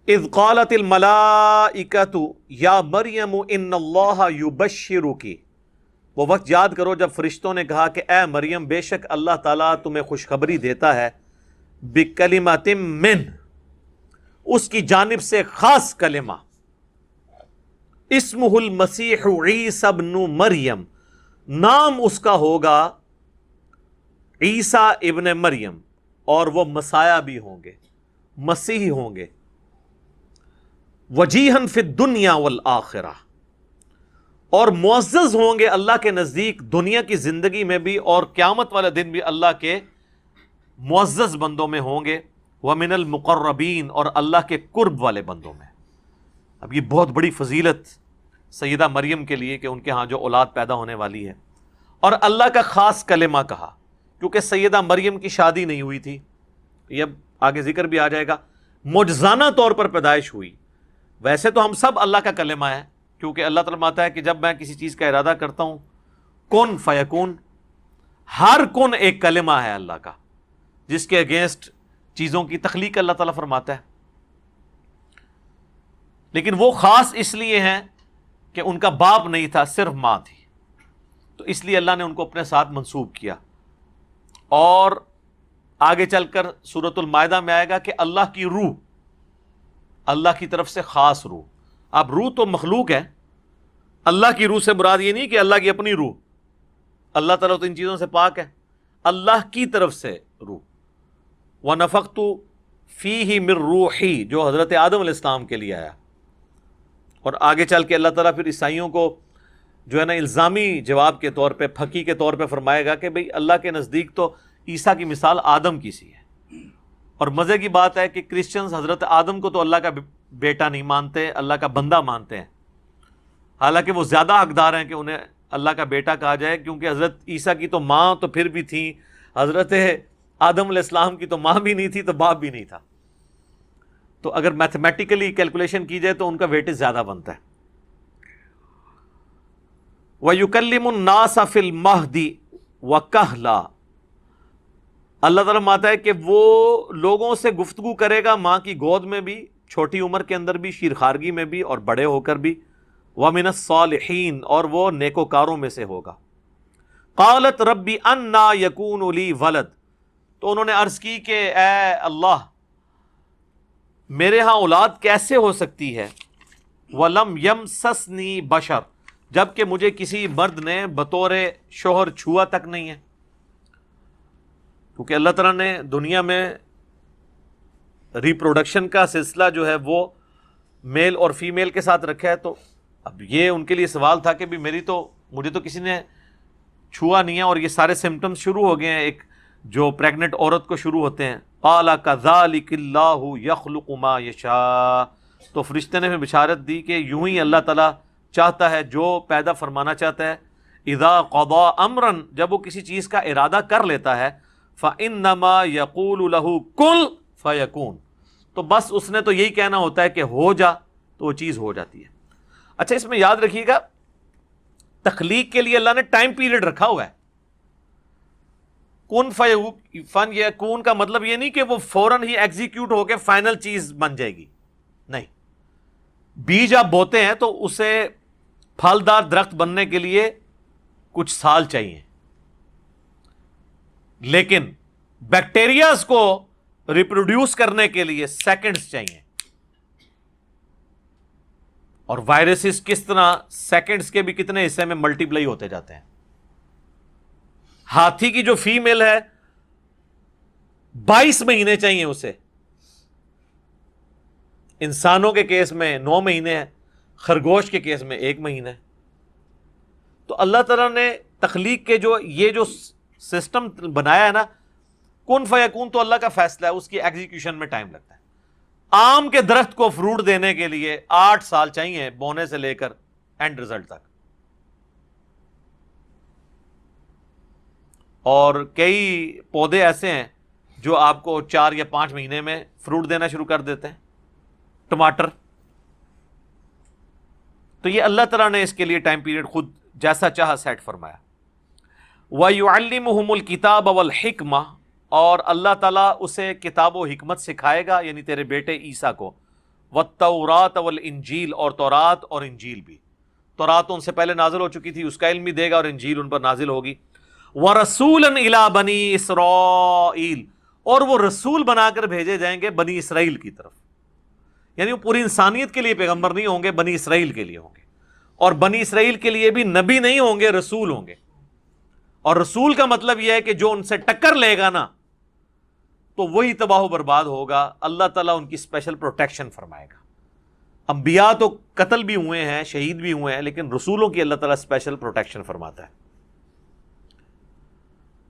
اذ قالت الملائکۃ یا مریم ان اللہ یبشرک، وہ وقت یاد کرو جب فرشتوں نے کہا کہ اے مریم بے شک اللہ تعالیٰ تمہیں خوشخبری دیتا ہے بکلمۃ من، اس کی جانب سے خاص کلمہ، اسمہ المسیح عیسی ابن مریم، نام اس کا ہوگا عیسیٰ ابن مریم، اور وہ مسایہ بھی ہوں گے، مسیح ہوں گے، وجیہن فی الدنیا والآخرہ، اور معزز ہوں گے اللہ کے نزدیک دنیا کی زندگی میں بھی اور قیامت والے دن بھی اللہ کے معزز بندوں میں ہوں گے، ومن المقربین، اور اللہ کے قرب والے بندوں میں۔ اب یہ بہت بڑی فضیلت سیدہ مریم کے لیے کہ ان کے ہاں جو اولاد پیدا ہونے والی ہے، اور اللہ کا خاص کلمہ کہا کیونکہ سیدہ مریم کی شادی نہیں ہوئی تھی، یہ اب آگے ذکر بھی آ جائے گا، معجزانہ طور پر پیدائش ہوئی۔ ویسے تو ہم سب اللہ کا کلمہ ہے، کیونکہ اللہ تعالیٰ فرماتا ہے کہ جب میں کسی چیز کا ارادہ کرتا ہوں کن فیکون، ہر کن ایک کلمہ ہے اللہ کا جس کے اگینسٹ چیزوں کی تخلیق اللہ تعالیٰ فرماتا ہے، لیکن وہ خاص اس لیے ہیں کہ ان کا باپ نہیں تھا، صرف ماں تھی، تو اس لیے اللہ نے ان کو اپنے ساتھ منسوب کیا۔ اور آگے چل کر سورۃ المائدہ میں آئے گا کہ اللہ کی روح، اللہ کی طرف سے خاص روح۔ اب روح تو مخلوق ہے، اللہ کی روح سے مراد یہ نہیں کہ اللہ کی اپنی روح، اللہ تعالیٰ تو ان چیزوں سے پاک ہے، اللہ کی طرف سے روح۔ وَنَفَخْتُ فِيهِ مِن رُوحِي، جو حضرت آدم علیہ السلام کے لیے آیا، اور آگے چل کے اللہ تعالیٰ پھر عیسائیوں کو جو ہے نا الزامی جواب کے طور پہ، پھکی کے طور پہ فرمائے گا کہ بھئی اللہ کے نزدیک تو عیسیٰ کی مثال آدم کی سی ہے۔ اور مزے کی بات ہے کہ کرسچنز حضرت آدم کو تو اللہ کا بیٹا نہیں مانتے، اللہ کا بندہ مانتے ہیں، حالانکہ وہ زیادہ حقدار ہیں کہ انہیں اللہ کا بیٹا کہا جائے، کیونکہ حضرت عیسیٰ کی تو ماں تو پھر بھی تھی، حضرت آدم علیہ السلام کی تو ماں بھی نہیں تھی تو باپ بھی نہیں تھا، تو اگر میتھمیٹیکلی کیلکولیشن کی جائے تو ان کا ویٹیج زیادہ بنتا ہے۔ وَيُكَلِّمُ النَّاسَ فِي الْمَهْدِ وَكَهْلًا، اللہ تعالیٰ ماتا ہے کہ وہ لوگوں سے گفتگو کرے گا ماں کی گود میں بھی، چھوٹی عمر کے اندر بھی، شیرخارگی میں بھی، اور بڑے ہو کر بھی، وَمِنَ الصَّالِحِينَ، اور وہ نیکوکاروں میں سے ہوگا۔ قالت ربی انا یکون لی ولد، تو انہوں نے عرض کی کہ اے اللہ میرے ہاں اولاد کیسے ہو سکتی ہے، وَلَمْ يَمْسَسْنِي بَشَرٌ، جبکہ مجھے کسی مرد نے بطور شوہر چھوا تک نہیں ہے، کیونکہ اللہ تعالیٰ نے دنیا میں ریپروڈکشن کا سلسلہ جو ہے وہ میل اور فیمیل کے ساتھ رکھا ہے، تو اب یہ ان کے لیے سوال تھا کہ بھی مجھے تو کسی نے چھوا نہیں ہے، اور یہ سارے سمٹمز شروع ہو گئے ہیں ایک جو پریگننٹ عورت کو شروع ہوتے ہیں۔ قال کذالک اللہ یخلق ما یشاء، تو فرشتے نے بشارت دی کہ یوں ہی اللہ تعالیٰ چاہتا ہے جو پیدا فرمانا چاہتا ہے، اذا قضا امرا، جب وہ کسی چیز کا ارادہ کر لیتا ہے، فانما یقول له کن فیکون، تو بس اس نے تو یہی کہنا ہوتا ہے کہ ہو جا، تو وہ چیز ہو جاتی ہے۔ اچھا اس میں یاد رکھیے گا تخلیق کے لیے اللہ نے ٹائم پیریڈ رکھا ہوا ہے، کن فن یکون کا مطلب یہ نہیں کہ وہ فوراً ہی ایگزیکیوٹ ہو کے فائنل چیز بن جائے گی، نہیں، بیج آپ بوتے ہیں تو اسے پھلدار درخت بننے کے لیے کچھ سال چاہیے، لیکن بیکٹیریاز کو ریپروڈیوس کرنے کے لیے سیکنڈز چاہیے، اور وائرسز کس طرح سیکنڈز کے بھی کتنے حصے میں ملٹیپلائی ہوتے جاتے ہیں۔ ہاتھی کی جو فیمیل ہے 22 مہینے چاہیے اسے، انسانوں کے کیس میں 9 مہینے ہیں، خرگوش کے کیس میں 1 مہینہ ہے۔ تو اللہ تعالیٰ نے تخلیق کے یہ جو سسٹم بنایا ہے نا، کن فیکون تو اللہ کا فیصلہ ہے، اس کی ایگزیکیوشن میں ٹائم لگتا ہے۔ آم کے درخت کو فروٹ دینے کے لیے 8 سال چاہیے، بونے سے لے کر اینڈ رزلٹ تک، اور کئی پودے ایسے ہیں جو آپ کو 4 یا 5 مہینے میں فروٹ دینا شروع کر دیتے ہیں، ٹماٹر۔ تو یہ اللہ تعالیٰ نے اس کے لیے ٹائم پیریڈ خود جیسا چاہا سیٹ فرمایا۔ وَيُعَلِّمُهُمُ الْكِتَابَ وَالْحِكْمَةَ، اور اللہ تعالیٰ اسے کتاب و حکمت سکھائے گا، یعنی تیرے بیٹے عیسیٰ کو، والتورات والانجیل، اور تورات اور انجیل بھی. تورات ان سے پہلے نازل ہو چکی تھی، اس کا علم بھی دے گا، اور انجیل ان پر نازل ہوگی. ورسولا الی بنی اسرائیل، اور وہ رسول بنا کر بھیجے جائیں گے بنی اسرائیل کی طرف. یعنی وہ پوری انسانیت کے لیے پیغمبر نہیں ہوں گے، بنی اسرائیل کے لیے ہوں گے. اور بنی اسرائیل کے لیے بھی نبی نہیں ہوں گے، رسول ہوں گے. اور رسول کا مطلب یہ ہے کہ جو ان سے ٹکر لے گا نا تو وہی تباہ و برباد ہوگا. اللہ تعالیٰ ان کی اسپیشل پروٹیکشن فرمائے گا. انبیاء تو قتل بھی ہوئے ہیں، شہید بھی ہوئے ہیں، لیکن رسولوں کی اللہ تعالیٰ اسپیشل پروٹیکشن فرماتا ہے.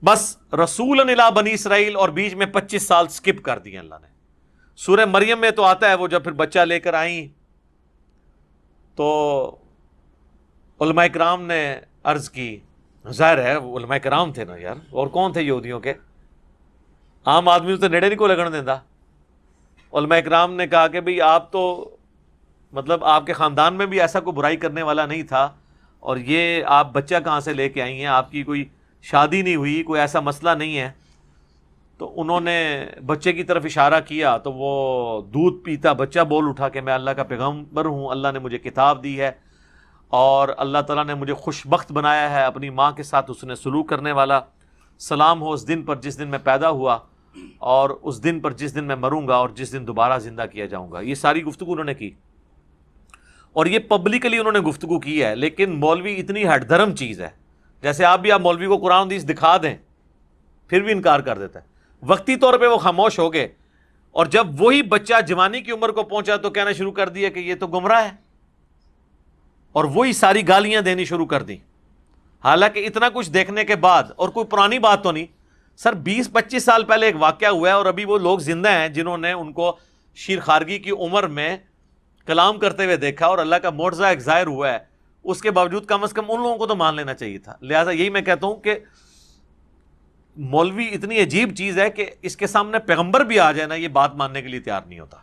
بس رسول الی بنی اسرائیل، اور بیچ میں 25 سال سکپ کر دیے اللہ نے. سورہ مریم میں تو آتا ہے وہ جب پھر بچہ لے کر آئیں تو علماء کرام نے عرض کی، ظاہر ہے وہ علماء کرام تھے نا یار، اور کون تھے یہودیوں کے، عام آدمی تو نیڑے نہیں کو لگن دیتا. علماء کرام نے کہا کہ بھئی آپ تو مطلب آپ کے خاندان میں بھی ایسا کوئی برائی کرنے والا نہیں تھا، اور یہ آپ بچہ کہاں سے لے کے آئی ہیں، آپ کی کوئی شادی نہیں ہوئی، کوئی ایسا مسئلہ نہیں ہے. تو انہوں نے بچے کی طرف اشارہ کیا تو وہ دودھ پیتا بچہ بول اٹھا کہ میں اللہ کا پیغمبر ہوں، اللہ نے مجھے کتاب دی ہے، اور اللہ تعالیٰ نے مجھے خوش بخت بنایا ہے، اپنی ماں کے ساتھ اس نے سلوک کرنے والا. سلام ہو اس دن پر جس دن میں پیدا ہوا، اور اس دن پر جس دن میں مروں گا، اور جس دن دوبارہ زندہ کیا جاؤں گا. یہ ساری گفتگو انہوں نے کی، اور یہ پبلکلی انہوں نے گفتگو کی ہے. لیکن مولوی اتنی ہٹ دھرم چیز ہے، جیسے آپ بھی آپ مولوی کو قرآن حدیث دکھا دیں پھر بھی انکار کر دیتا ہے. وقتی طور پہ وہ خاموش ہو گئے، اور جب وہی بچہ جوانی کی عمر کو پہنچا تو کہنا شروع کر دیا کہ یہ تو گمراہ ہے، اور وہی ساری گالیاں دینی شروع کر دی. حالانکہ اتنا کچھ دیکھنے کے بعد، اور کوئی پرانی بات تو نہیں سر، 20-25 سال پہلے ایک واقعہ ہوا ہے، اور ابھی وہ لوگ زندہ ہیں جنہوں نے ان کو شیر خارگی کی عمر میں کلام کرتے ہوئے دیکھا، اور اللہ کا معجزہ ایک ظاہر ہوا ہے. اس کے باوجود کم از کم ان لوگوں کو تو مان لینا چاہیے تھا. لہٰذا یہی میں کہتا ہوں کہ مولوی اتنی عجیب چیز ہے کہ اس کے سامنے پیغمبر بھی آ جائے نا، یہ بات ماننے کے لیے تیار نہیں ہوتا.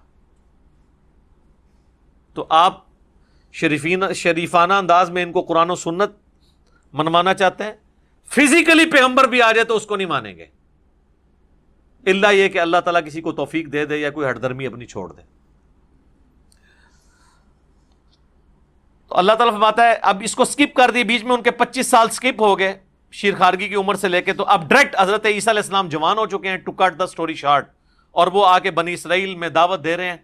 تو آپ شریفانہ انداز میں ان کو قرآن و سنت منوانا چاہتے ہیں، فزیکلی پیغمبر بھی آ جائے تو اس کو نہیں مانیں گے، الا یہ کہ اللہ تعالیٰ کسی کو توفیق دے دے یا کوئی ہٹ درمی اپنی چھوڑ دے. تو اللہ تعالیٰ فرماتا ہے اب اس کو سکپ کر دی، بیچ میں ان کے 25 سال سکپ ہو گئے شیر خارگی کی عمر سے لے کے. تو اب ڈائریکٹ حضرت عیسیٰ علیہ السلام جوان ہو چکے ہیں، to cut the story short, اور وہ آ کے بنی اسرائیل میں دعوت دے رہے ہیں.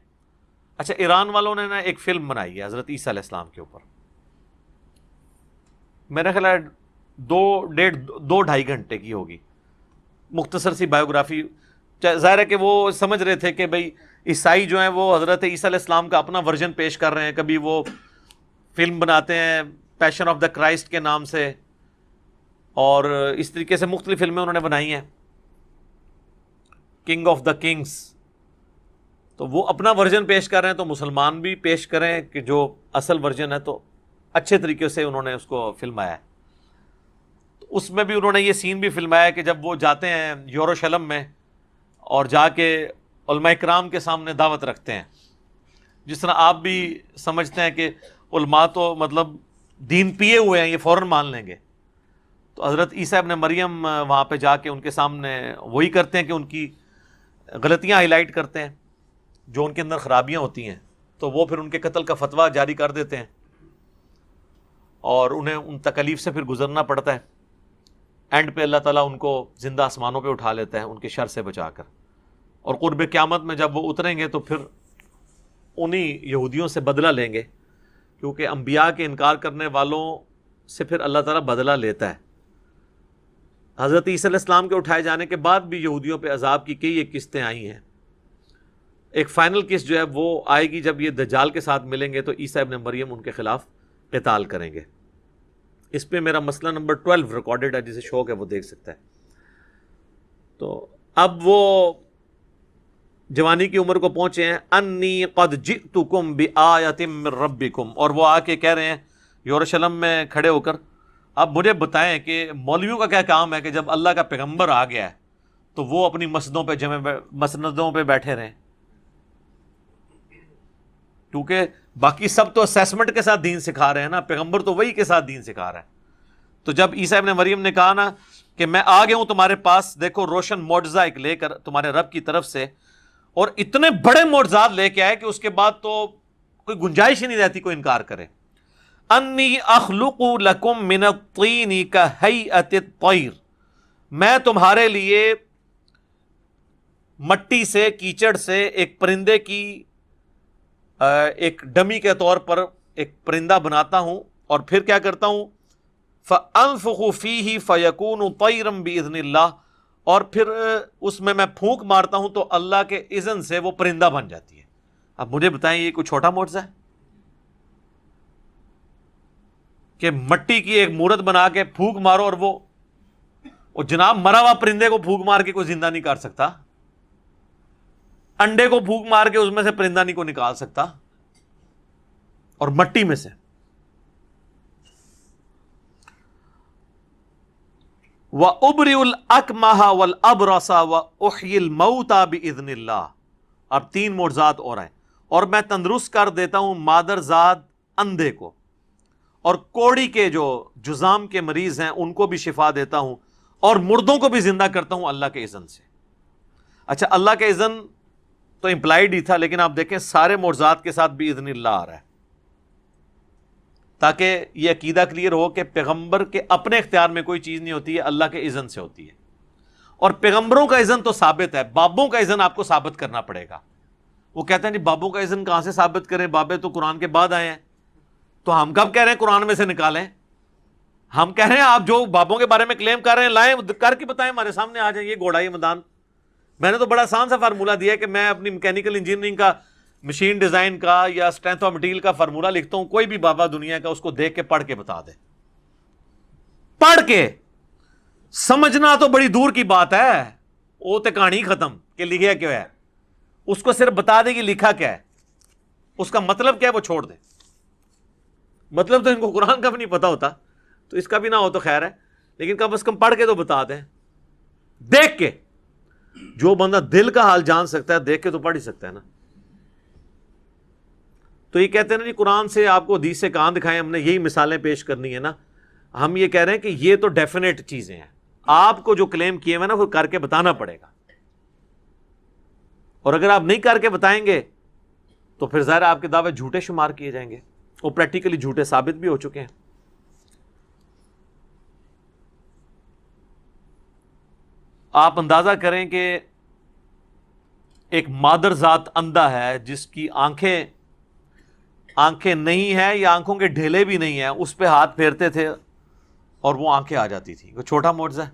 اچھا، ایران والوں نے نا ایک فلم بنائی ہے حضرت عیسیٰ علیہ السلام کے اوپر، میرا خیال ہے 2-2.5 گھنٹے کی ہوگی، مختصر سی بایوگرافی. ظاہر ہے کہ وہ سمجھ رہے تھے کہ بھئی عیسائی جو ہیں وہ حضرت عیسیٰ علیہ السلام کا اپنا ورژن پیش کر رہے ہیں. کبھی وہ فلم بناتے ہیں پیشن آف دا کرائسٹ کے نام سے، اور اس طریقے سے مختلف فلمیں انہوں نے بنائی ہیں، کنگ آف دا کنگز. تو وہ اپنا ورژن پیش کر رہے ہیں، تو مسلمان بھی پیش کریں کہ جو اصل ورژن ہے. تو اچھے طریقے سے انہوں نے اس کو فلمایا ہے. تو اس میں بھی انہوں نے یہ سین بھی فلمایا کہ جب وہ جاتے ہیں یروشلم میں، اور جا کے علماء کرام کے سامنے دعوت رکھتے ہیں. جس طرح آپ بھی سمجھتے ہیں کہ علماء تو مطلب دین پیے ہوئے ہیں، یہ فوراً مان لیں گے. تو حضرت عیسیٰ ابن مریم وہاں پہ جا کے ان کے سامنے وہی کرتے ہیں کہ ان کی غلطیاں ہائی لائٹ کرتے ہیں، جو ان کے اندر خرابیاں ہوتی ہیں. تو وہ پھر ان کے قتل کا فتویٰ جاری کر دیتے ہیں، اور انہیں ان تکلیف سے پھر گزرنا پڑتا ہے. اینڈ پہ اللہ تعالیٰ ان کو زندہ آسمانوں پہ اٹھا لیتا ہے ان کے شر سے بچا کر. اور قرب قیامت میں جب وہ اتریں گے تو پھر انہی یہودیوں سے بدلہ لیں گے، کیونکہ انبیاء کے انکار کرنے والوں سے پھر اللہ تعالیٰ بدلہ لیتا ہے. حضرت عیسیٰ علیہ السلام کے اٹھائے جانے کے بعد بھی یہودیوں پہ عذاب کی کئی ایک قسطیں آئی ہیں. ایک فائنل قسط جو ہے وہ آئے گی جب یہ دجال کے ساتھ ملیں گے، تو عیسیٰ ابن مریم ان کے خلاف قتال کریں گے. اس پہ میرا مسئلہ نمبر 12 ریکارڈڈ ہے، جسے شوق ہے وہ دیکھ سکتا ہے. تو اب وہ جوانی کی عمر کو پہنچے ہیں. انی قد جئتکم بآیۃ من ربکم، اور وہ آ کے کہہ رہے ہیں یروشلم میں کھڑے ہو کر، اب مجھے بتائیں کہ مولویوں کا کیا کام ہے کہ جب اللہ کا پیغمبر آ گیا ہے تو وہ اپنی مسندوں پہ بیٹھے رہیں، کیونکہ باقی سب تو اسیسمنٹ کے ساتھ دین سکھا رہے ہیں نا، پیغمبر تو وہی کے ساتھ دین سکھا رہا ہے. تو جب عیسیٰ ابن مریم نے کہا نا کہ میں آ گیا ہوں تمہارے پاس، دیکھو روشن معجزہ ایک لے کر تمہارے رب کی طرف سے، اور اتنے بڑے معجزات لے کے آئے کہ اس کے بعد تو کوئی گنجائش ہی نہیں رہتی کوئی انکار کرے. انی اخلق لکم من الطین کہیئۃ الطیر، میں تمہارے لیے مٹی سے، کیچڑ سے ایک پرندے کی ایک ڈمی کے طور پر ایک پرندہ بناتا ہوں، اور پھر کیا کرتا ہوں، فانفخ فیہ فیکون طیرا باذن اللہ، اور پھر اس میں پھونک مارتا ہوں تو اللہ کے اذن سے وہ پرندہ بن جاتی ہے. اب مجھے بتائیں یہ کوئی چھوٹا معجزہ ہے کہ مٹی کی ایک مورت بنا کے پھونک مارو اور وہ جناب مرا ہوا پرندے کو پھونک مار کے کوئی زندہ نہیں کر سکتا، انڈے کو پھونک مار کے اس میں سے پرندہ نہیں کو نکال سکتا، اور مٹی میں سے. وَأُبْرِئُ الْأَكْمَحَ وَالْأَبْرَصَ وَأُحْيِي الْمَوْتَى بِإِذْنِ اللَّهِ. اب 3 معجزات اور ہیں. اور میں تندرست کر دیتا ہوں مادرزاد اندھے کو، اور کوڑی کے جو جذام کے مریض ہیں ان کو بھی شفا دیتا ہوں، اور مردوں کو بھی زندہ کرتا ہوں اللہ کے اذن سے. اچھا، اللہ کے اذن تو امپلائڈ ہی تھا، لیکن آپ دیکھیں سارے معجزات کے ساتھ بھی اذن اللہ آ رہا ہے، تاکہ یہ عقیدہ کلیئر ہو کہ پیغمبر کے اپنے اختیار میں کوئی چیز نہیں ہوتی ہے، اللہ کے اذن سے ہوتی ہے. اور پیغمبروں کا اذن تو ثابت ہے، بابوں کا اذن آپ کو ثابت کرنا پڑے گا. وہ کہتے ہیں جی بابوں کا اذن کہاں سے ثابت کریں، بابے تو قرآن کے بعد آئے ہیں. تو ہم کب کہہ رہے ہیں قرآن میں سے نکالیں؟ ہم کہہ رہے ہیں آپ جو بابوں کے بارے میں کلیم کر رہے ہیں لائیں، کر کے بتائیں، ہمارے سامنے آ جائیں. یہ گھوڑا یہ میدان. میں نے تو بڑا آسان سا فارمولہ دیا ہے کہ میں اپنی میکینیکل انجینئرنگ کا، مشین ڈیزائن کا یا اسٹرینتھ آف مٹیریل کا فارمولہ لکھتا ہوں، کوئی بھی بابا دنیا کا اس کو دیکھ کے پڑھ کے بتا دے. پڑھ کے سمجھنا تو بڑی دور کی بات ہے، وہ تو کہانی ختم کہ لکھیا کیا ہے. اس کو صرف بتا دے کہ لکھا کیا ہے، اس کا مطلب کیا ہے وہ چھوڑ دے. مطلب تو ان کو قرآن کا بھی نہیں پتا ہوتا، تو اس کا بھی نہ ہو تو خیر ہے، لیکن کم از کم پڑھ کے تو بتا دیں. دیکھ کے جو بندہ دل کا حال جان سکتا ہے دیکھ کے تو پڑھ ہی سکتا ہے نا. تو یہ کہتے ہیں نا جی قرآن سے آپ کو حدیث سے کہاں دکھائیں، ہم نے یہی مثالیں پیش کرنی ہے نا. ہم یہ کہہ رہے ہیں کہ یہ تو ڈیفینیٹ چیزیں ہیں، آپ کو جو کلیم کیے ہوئے نا وہ کر کے بتانا پڑے گا. اور اگر آپ نہیں کر کے بتائیں گے تو پھر ظاہر آپ کے دعوے جھوٹے شمار کیے جائیں گے، وہ پریکٹیکلی جھوٹے ثابت بھی ہو چکے ہیں. آپ اندازہ کریں کہ ایک مادر ذات اندھا ہے جس کی آنکھیں نہیں ہیں یا آنکھوں کے ڈھیلے بھی نہیں ہیں، اس پہ ہاتھ پھیرتے تھے اور وہ آنکھیں آ جاتی تھی. وہ چھوٹا معجزہ ہے.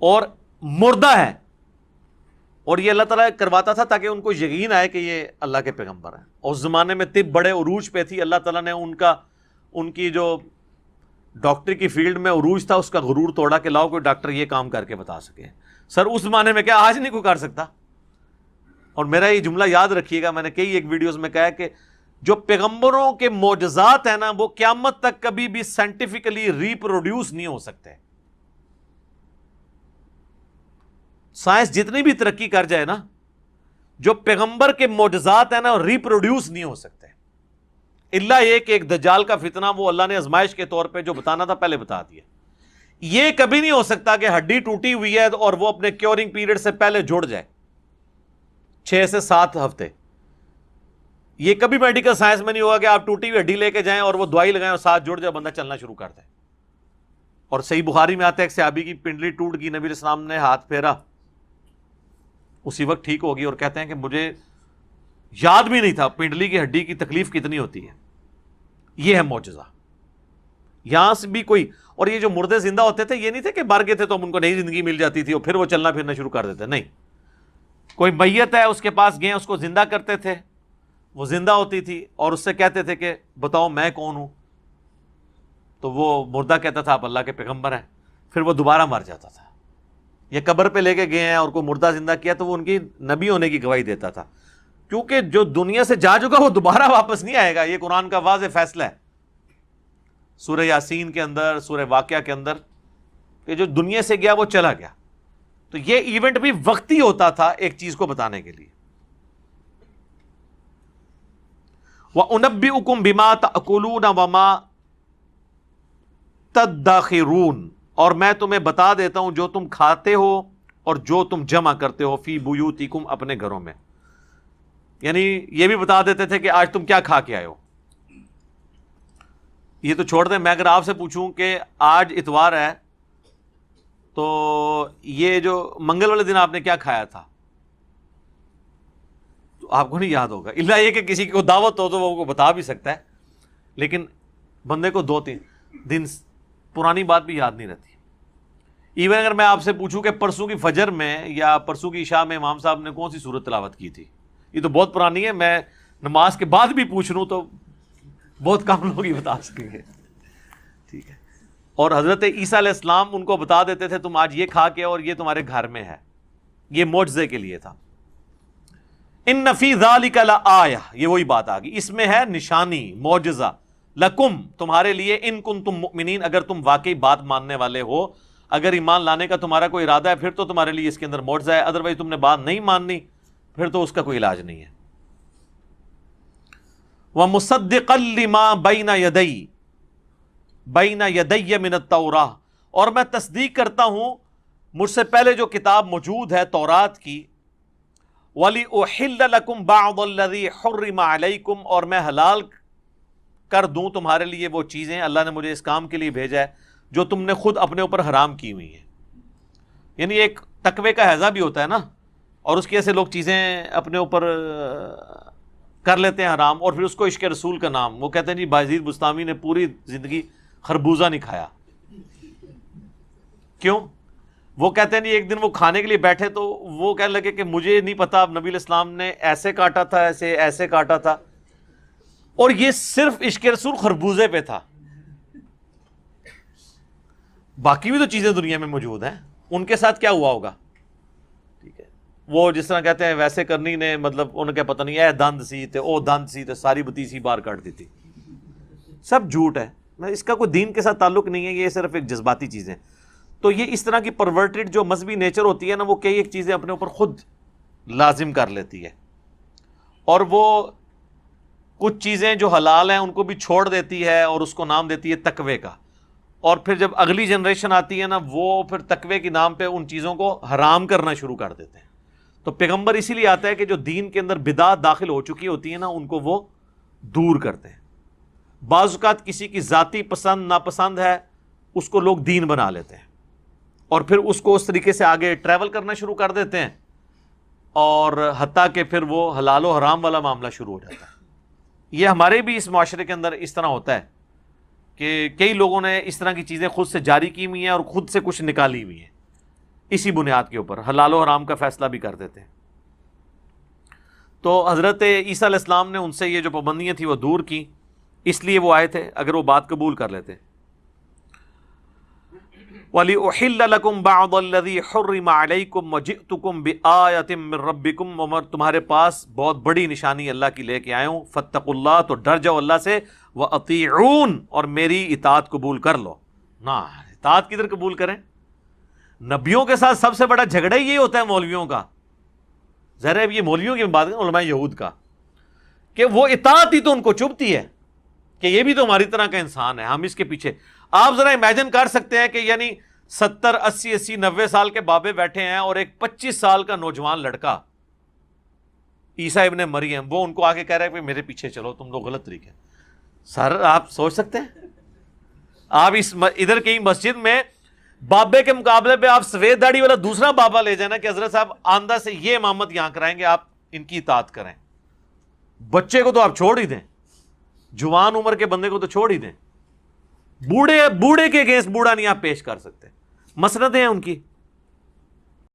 اور مردہ ہے، اور یہ اللہ تعالیٰ کرواتا تھا تاکہ ان کو یقین آئے کہ یہ اللہ کے پیغمبر ہیں. اور اس زمانے میں طب بڑے عروج پہ تھی، اللہ تعالیٰ نے ان کی جو ڈاکٹر کی فیلڈ میں عروج تھا اس کا غرور توڑا کہ لاؤ کوئی ڈاکٹر یہ کام کر کے بتا سکے. سر اس زمانے میں کیا آج نہیں کوئی کر سکتا. اور میرا یہ جملہ یاد رکھیے گا، میں نے کئی ایک ویڈیوز میں کہا کہ جو پیغمبروں کے معجزات ہیں نا وہ قیامت تک کبھی بھی سائنٹیفکلی ریپروڈیوس نہیں ہو سکتے. سائنس جتنی بھی ترقی کر جائے نا، جو پیغمبر کے معجزات ہیں نا ریپروڈیوس نہیں ہو سکتے، الا یہ کہ ایک دجال کا فتنہ وہ اللہ نے آزمائش کے طور پہ جو بتانا تھا پہلے بتا دیا. یہ کبھی نہیں ہو سکتا کہ ہڈی ٹوٹی ہوئی ہے اور وہ اپنے کیورنگ پیریڈ سے پہلے جڑ جائے 6 سے 7 ہفتے. یہ کبھی میڈیکل سائنس میں نہیں ہوگا کہ آپ ٹوٹی ہوئی ہڈی لے کے جائیں اور وہ دوائی لگائیں اور ساتھ جڑ جائے بندہ چلنا شروع کر دے. اور صحیح بخاری میں آتا ہے ایک صحابی کی پنڈلی ٹوٹ گئی، نبی علیہ السلام نے ہاتھ پھیرا، اسی وقت ٹھیک ہوگی. اور کہتے ہیں کہ مجھے یاد بھی نہیں تھا پنڈلی کی ہڈی کی تکلیف کتنی ہوتی ہے. یہ ہے معجزہ. یہاں سے بھی کوئی، اور یہ جو مردے زندہ ہوتے تھے یہ نہیں تھے کہ مر گئے تھے تو اب ان کو نئی زندگی مل جاتی تھی اور پھر وہ چلنا پھرنا شروع کر دیتے. نہیں، کوئی میت ہے اس کے پاس گئے اس کو زندہ کرتے تھے، وہ زندہ ہوتی تھی اور اس سے کہتے تھے کہ بتاؤ میں کون ہوں، تو وہ مردہ کہتا تھا آپ اللہ کے پیغمبر ہیں. پھر وہ دوبارہ مر جاتا تھا. یہ قبر پہ لے کے گئے ہیں اور کوئی مردہ زندہ کیا تو وہ ان کی نبی ہونے کی گواہی دیتا تھا، کیونکہ جو دنیا سے جا چکا وہ دوبارہ واپس نہیں آئے گا. یہ قرآن کا واضح فیصلہ ہے سورہ یاسین کے اندر، سورہ واقعہ کے اندر، کہ جو دنیا سے گیا وہ چلا گیا. تو یہ ایونٹ بھی وقتی ہوتا تھا ایک چیز کو بتانے کے لیے. وَأُنَبِّئُكُم بِمَا تَأْكُلُونَ وَمَا تَدَّخِرُونَ، اور میں تمہیں بتا دیتا ہوں جو تم کھاتے ہو اور جو تم جمع کرتے ہو فی بیوتکم اپنے گھروں میں. یعنی یہ بھی بتا دیتے تھے کہ آج تم کیا کھا کے آئے ہو. یہ تو چھوڑ دیں, میں اگر آپ سے پوچھوں کہ آج اتوار ہے تو یہ جو منگل والے دن آپ نے کیا کھایا تھا, تو آپ کو نہیں یاد ہوگا, الا یہ کہ کسی کو دعوت ہو تو وہ بتا بھی سکتا ہے, لیکن بندے کو 2-3 دن پرانی بات بھی یاد نہیں رہتی. ایون اگر میں آپ سے پوچھوں کہ پرسوں کی فجر میں یا پرسوں کی عشاء میں امام صاحب نے کون سی سورت تلاوت کی تھی, یہ تو بہت پرانی ہے, میں نماز کے بعد بھی پوچھ لوں تو بہت کم لوگ ہی بتا سکیں گے. ٹھیک ہے. اور حضرت عیسیٰ علیہ السلام ان کو بتا دیتے تھے تم آج یہ کھا کے اور یہ تمہارے گھر میں ہے, یہ معجزے کے لیے تھا. ان فی ذالک لآیہ, یہ وہی بات آ گئی, اس میں ہے نشانی, معجزہ, لکم تمہارے لیے, ان کنتم مؤمنین اگر تم واقعی بات ماننے والے ہو, اگر ایمان لانے کا تمہارا کوئی ارادہ ہے پھر تو تمہارے لیے اس کے اندر معجزہ ہے, ادروائز تم نے بات نہیں ماننی پھر تو اس کا کوئی علاج نہیں ہے. وَمُصَدِّقًا لِمَا بَيْنَ يَدَيَّ مِنَ التَّوْرَاةِ, اور میں تصدیق کرتا ہوں مجھ سے پہلے جو کتاب موجود ہے تورات کی, وَلِأُحِلَّ لَكُمْ بَعْضَ الَّذِي حُرِّمَ عَلَيْكُمْ, اور میں حلال کر دوں تمہارے لیے وہ چیزیں, اللہ نے مجھے اس کام کے لیے بھیجا ہے جو تم نے خود اپنے اوپر حرام کی ہوئی ہیں. یعنی ایک تقوی کا ہیضہ بھی ہوتا ہے نا, اور اس کی ایسے لوگ چیزیں اپنے اوپر کر لیتے ہیں حرام, اور پھر اس کو عشق رسول کا نام, وہ کہتے ہیں جی بایزید بستامی نے پوری زندگی خربوزہ نہیں کھایا. کیوں؟ وہ کہتے ہیں جی ایک دن وہ کھانے کے لیے بیٹھے تو وہ کہنے لگے کہ مجھے نہیں پتا نبی علیہ السلام نے ایسے کاٹا تھا, ایسے کاٹا تھا, اور یہ صرف عشق رسول خربوزے پہ تھا, باقی بھی تو چیزیں دنیا میں موجود ہیں, ان کے ساتھ کیا ہوا ہوگا. ٹھیک ہے. وہ جس طرح کہتے ہیں ویسے کرنی نے, مطلب انہیں کیا پتہ نہیں, اے دند سی تے او دند سی تے ساری بتیسی باہر کاٹ دی تھی. سب جھوٹ ہے, اس کا کوئی دین کے ساتھ تعلق نہیں ہے, یہ صرف ایک جذباتی چیزیں. تو یہ اس طرح کی پرورٹڈ جو مذہبی نیچر ہوتی ہے نا, وہ کئی ایک چیزیں اپنے اوپر خود لازم کر لیتی ہے, اور وہ کچھ چیزیں جو حلال ہیں ان کو بھی چھوڑ دیتی ہے اور اس کو نام دیتی ہے تقوی کا. اور پھر جب اگلی جنریشن آتی ہے نا, وہ پھر تقوی کے نام پہ ان چیزوں کو حرام کرنا شروع کر دیتے ہیں. تو پیغمبر اسی لیے آتا ہے کہ جو دین کے اندر بدعت داخل ہو چکی ہوتی ہے نا, ان کو وہ دور کرتے ہیں. بعض اوقات کسی کی ذاتی پسند ناپسند ہے, اس کو لوگ دین بنا لیتے ہیں اور پھر اس کو اس طریقے سے آگے ٹریول کرنا شروع کر دیتے ہیں, اور حتیٰ کہ پھر وہ حلال و حرام والا معاملہ شروع ہو جاتا ہے. یہ ہمارے بھی اس معاشرے کے اندر اس طرح ہوتا ہے کہ کئی لوگوں نے اس طرح کی چیزیں خود سے جاری کی ہوئی ہیں اور خود سے کچھ نکالی ہوئی ہیں, اسی بنیاد کے اوپر حلال و حرام کا فیصلہ بھی کر دیتے ہیں. تو حضرت عیسیٰ علیہ السلام نے ان سے یہ جو پابندیاں تھیں وہ دور کی, اس لیے وہ آئے تھے اگر وہ بات قبول کر لیتے. وَلِأُحِلَّ لَكُمْ بَعْضَ الَّذِي حُرِّمَ عَلَيْكُمْ وَجِئْتُكُمْ بِآيَةٍ مِّن رَبِّكُمْ, عمر تمہارے پاس بہت بڑی نشانی اللہ کی لے کے آئے ہوں, فَاتَّقُوا اللَّهَ, تو ڈر جاؤ اللہ سے, وَأَطِيعُونَ, اور میری اطاعت قبول کر لو. نا اطاعت کدھر قبول کریں, نبیوں کے ساتھ سب سے بڑا جھگڑا ہی یہ ہوتا ہے مولویوں کا. ظاہر ہے یہ مولویوں کی بات ہے, علماء یہود کا, کہ وہ اطاعت ہی تو ان کو چبھتی ہے کہ یہ بھی تو ہماری طرح کا انسان ہے, ہم اس کے پیچھے. آپ ذرا امیجن کر سکتے ہیں کہ یعنی 70 80 80 90 سال کے بابے بیٹھے ہیں اور ایک 25 سال کا نوجوان لڑکا عیسیٰ ابن مریم, وہ ان کو آگے کہہ رہا ہے کہ میرے پیچھے چلو, تم لوگ غلط طریقے. سر آپ سوچ سکتے ہیں, آپ اس ادھر کہیں مسجد میں بابے کے مقابلے پہ آپ سفید داڑھی والا دوسرا بابا لے جائیں نا کہ حضرت صاحب آندہ سے یہ امامت یہاں کرائیں گے, آپ ان کی اطاعت کریں. بچے کو تو آپ چھوڑ ہی دیں, جوان عمر کے بندے کو تو چھوڑ ہی دیں, بوڑھے کے اگینسٹ بوڑھا نہیں آپ پیش کر سکتے, مسندیں ہیں ان کی.